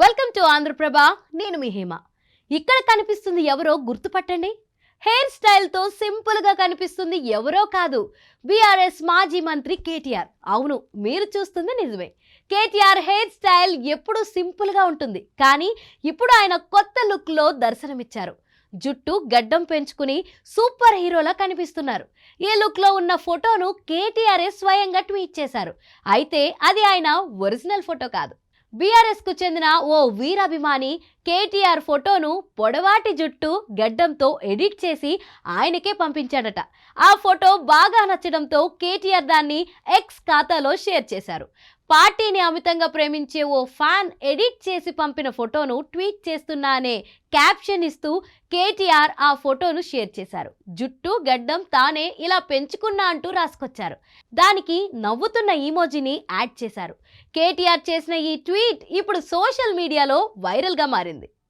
Welcome to Andhraprabha. నేను మీ హేమ. ఇక్కడ కనిపిస్తుంది ఎవరో గుర్తుపట్టండి. హెయిర్ స్టైల్తో సింపుల్గా కనిపిస్తుంది ఎవరో కాదు, బీఆర్ఎస్ మాజీ మంత్రి కేటీఆర్. అవును, మీరు చూస్తుంది నిజమే. కేటీఆర్ హెయిర్ స్టైల్ ఎప్పుడూ సింపుల్గా ఉంటుంది, కానీ ఇప్పుడు ఆయన కొత్త లుక్లో దర్శనమిచ్చారు. జుట్టు గడ్డం పెంచుకుని సూపర్ హీరోలా కనిపిస్తున్నారు. ఈ లుక్లో ఉన్న ఫోటోను కేటీఆర్ స్వయంగా ట్వీట్ చేశారు. అయితే అది ఆయన ఒరిజినల్ ఫోటో కాదు. బీఆర్ఎస్ కు చెందిన ఓ వీరాభిమాని కేటీఆర్ ఫోటోను పొడవాటి జుట్టు గడ్డంతో ఎడిట్ చేసి ఆయనకే పంపించాడట. ఆ ఫోటో బాగా నచ్చడంతో కేటీఆర్ దాన్ని ఎక్స్ ఖాతాలో షేర్ చేశారు. పార్టీని అమితంగా ప్రేమించే ఓ ఫ్యాన్ ఎడిట్ చేసి పంపిన ఫోటోను ట్వీట్ చేస్తున్నా అనే క్యాప్షన్ ఇస్తూ కేటీఆర్ ఆ ఫోటోను షేర్ చేశారు. జుట్టు గడ్డం తానే ఇలా పెంచుకున్నా అంటూ రాసుకొచ్చారు. దానికి నవ్వుతున్న ఈమోజీని యాడ్ చేశారు. కేటీఆర్ చేసిన ఈ ట్వీట్ ఇప్పుడు సోషల్ మీడియాలో వైరల్గా మారింది.